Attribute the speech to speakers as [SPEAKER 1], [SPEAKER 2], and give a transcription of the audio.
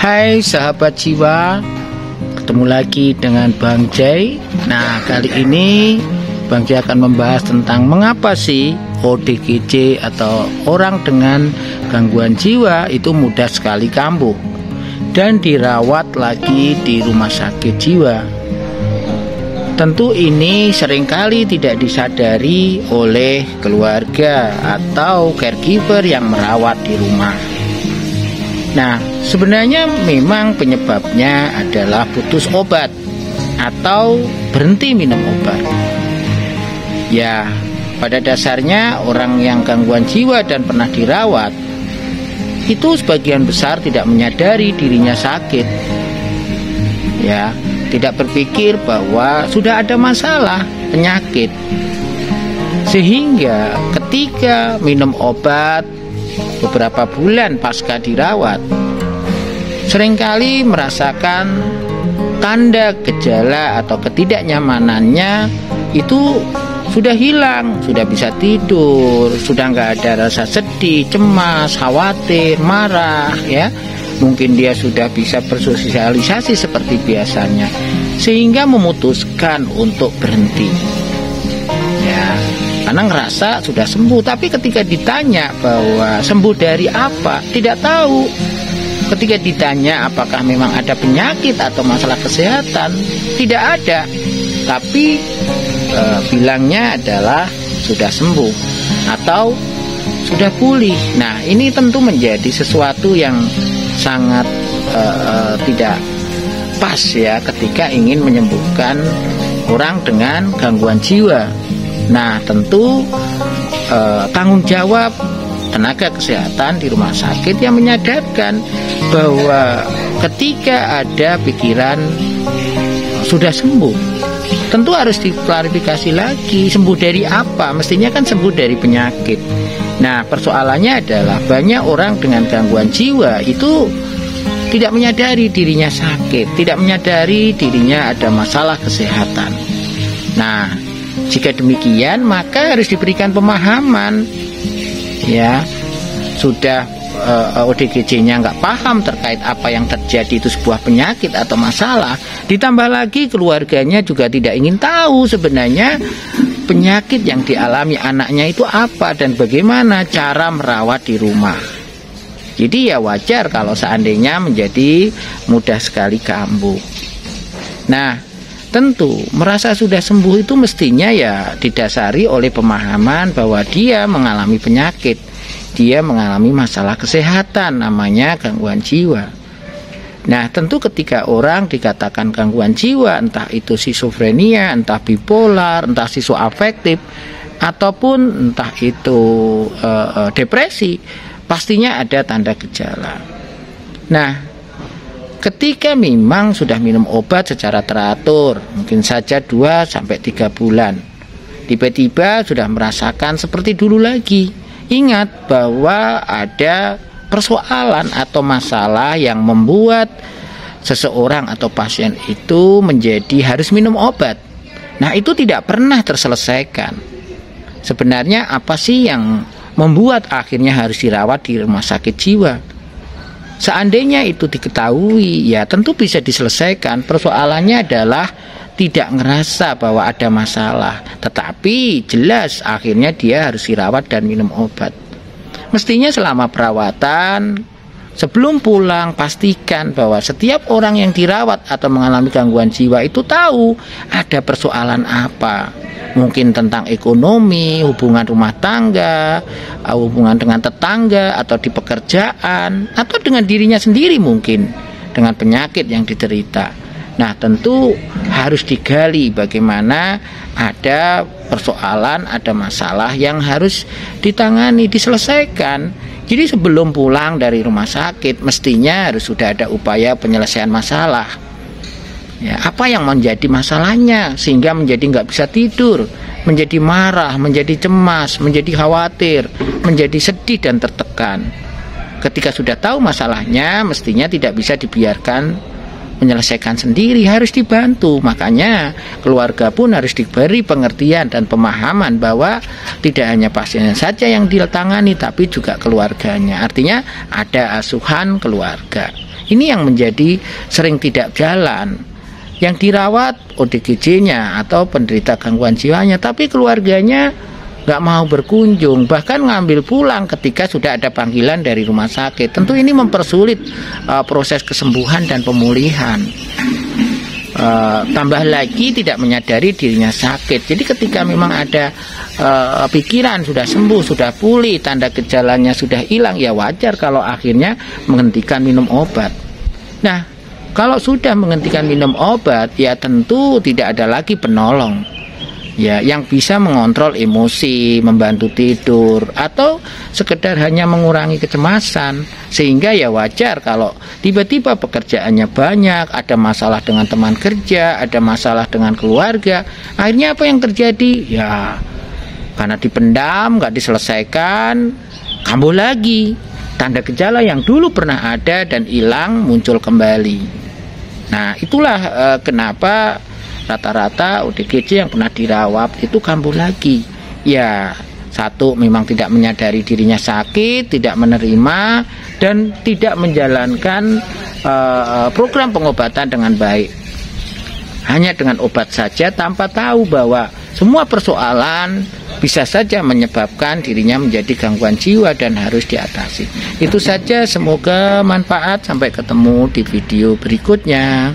[SPEAKER 1] Hai sahabat jiwa, ketemu lagi dengan Bang Jay. Nah, kali ini Bang Jay akan membahas tentang mengapa sih ODGJ atau orang dengan gangguan jiwa itu mudah sekali kambuh dan dirawat lagi di rumah sakit jiwa. Tentu ini seringkali tidak disadari oleh keluarga atau caregiver yang merawat di rumah. Nah, sebenarnya memang penyebabnya adalah putus obat atau berhenti minum obat. Ya, pada dasarnya orang yang gangguan jiwa dan pernah dirawat itu sebagian besar tidak menyadari dirinya sakit. Ya, tidak berpikir bahwa sudah ada masalah penyakit. Sehingga ketika minum obat beberapa bulan pasca dirawat, seringkali merasakan tanda gejala atau ketidaknyamanannya itu sudah hilang, sudah bisa tidur, sudah nggak ada rasa sedih, cemas, khawatir, marah, ya. Mungkin dia sudah bisa bersosialisasi seperti biasanya, sehingga memutuskan untuk berhenti. Ya, karena ngerasa sudah sembuh, tapi ketika ditanya bahwa sembuh dari apa, tidak tahu. Ketika ditanya apakah memang ada penyakit atau masalah kesehatan, tidak ada. Tapi bilangnya adalah sudah sembuh atau sudah pulih. Nah, ini tentu menjadi sesuatu yang sangat tidak pas ya ketika ingin menyembuhkan orang dengan gangguan jiwa. Nah, tentu tanggung jawab tenaga kesehatan di rumah sakit yang menyadarkan bahwa ketika ada pikiran sudah sembuh, tentu harus diklarifikasi lagi, sembuh dari apa? Mestinya kan sembuh dari penyakit. Nah, persoalannya adalah banyak orang dengan gangguan jiwa itu tidak menyadari dirinya sakit, tidak menyadari dirinya ada masalah kesehatan. Nah, jika demikian maka harus diberikan pemahaman. Ya, sudah ODGJ-nya nggak paham terkait apa yang terjadi itu sebuah penyakit atau masalah, ditambah lagi keluarganya juga tidak ingin tahu sebenarnya penyakit yang dialami anaknya itu apa dan bagaimana cara merawat di rumah. Jadi ya wajar kalau seandainya menjadi mudah sekali kambuh. Nah, tentu merasa sudah sembuh itu mestinya ya didasari oleh pemahaman bahwa dia mengalami penyakit, dia mengalami masalah kesehatan namanya gangguan jiwa. Nah, tentu ketika orang dikatakan gangguan jiwa, entah itu skizofrenia, entah bipolar, entah skizoafektif, ataupun entah itu depresi, pastinya ada tanda gejala. Nah, ketika memang sudah minum obat secara teratur, mungkin saja 2-3 bulan, tiba-tiba sudah merasakan seperti dulu lagi. Ingat bahwa ada persoalan atau masalah yang membuat seseorang atau pasien itu menjadi harus minum obat. Nah, itu tidak pernah terselesaikan. Sebenarnya apa sih yang membuat akhirnya harus dirawat di rumah sakit jiwa? Seandainya itu diketahui, ya tentu bisa diselesaikan. Persoalannya adalah tidak ngerasa bahwa ada masalah, tetapi jelas akhirnya dia harus dirawat dan minum obat. Mestinya selama perawatan, sebelum pulang pastikan bahwa setiap orang yang dirawat atau mengalami gangguan jiwa itu tahu ada persoalan apa. Mungkin tentang ekonomi, hubungan rumah tangga, hubungan dengan tetangga, atau di pekerjaan, atau dengan dirinya sendiri mungkin, dengan penyakit yang diderita. Nah, tentu harus digali bagaimana ada persoalan, ada masalah yang harus ditangani, diselesaikan. Jadi sebelum pulang dari rumah sakit, mestinya harus sudah ada upaya penyelesaian masalah. Ya, apa yang menjadi masalahnya sehingga menjadi nggak bisa tidur, menjadi marah, menjadi cemas, menjadi khawatir, menjadi sedih dan tertekan. Ketika sudah tahu masalahnya, mestinya tidak bisa dibiarkan menyelesaikan sendiri, harus dibantu. Makanya keluarga pun harus diberi pengertian dan pemahaman bahwa tidak hanya pasiennya saja yang ditangani, tapi juga keluarganya. Artinya ada asuhan keluarga. Ini yang menjadi sering tidak jalan. Yang dirawat ODGJ-nya atau penderita gangguan jiwanya, tapi keluarganya nggak mau berkunjung, bahkan ngambil pulang ketika sudah ada panggilan dari rumah sakit. Tentu ini mempersulit proses kesembuhan dan pemulihan. Tambah lagi tidak menyadari dirinya sakit. Jadi ketika memang ada pikiran sudah sembuh, sudah pulih, tanda gejalanya sudah hilang, ya wajar kalau akhirnya menghentikan minum obat. Nah, kalau sudah menghentikan minum obat, ya tentu tidak ada lagi penolong, ya, yang bisa mengontrol emosi, membantu tidur, atau sekedar hanya mengurangi kecemasan. Sehingga ya wajar kalau tiba-tiba pekerjaannya banyak, ada masalah dengan teman kerja, ada masalah dengan keluarga. Akhirnya apa yang terjadi? Ya, karena dipendam, nggak diselesaikan, kambuh lagi. Tanda gejala yang dulu pernah ada dan hilang muncul kembali. Nah, itulah kenapa rata-rata ODGJ yang pernah dirawat itu kambuh lagi. Ya, satu, memang tidak menyadari dirinya sakit, tidak menerima, dan tidak menjalankan program pengobatan dengan baik. Hanya dengan obat saja tanpa tahu bahwa semua persoalan bisa saja menyebabkan dirinya menjadi gangguan jiwa dan harus diatasi. Itu saja, semoga manfaat. Sampai ketemu di video berikutnya.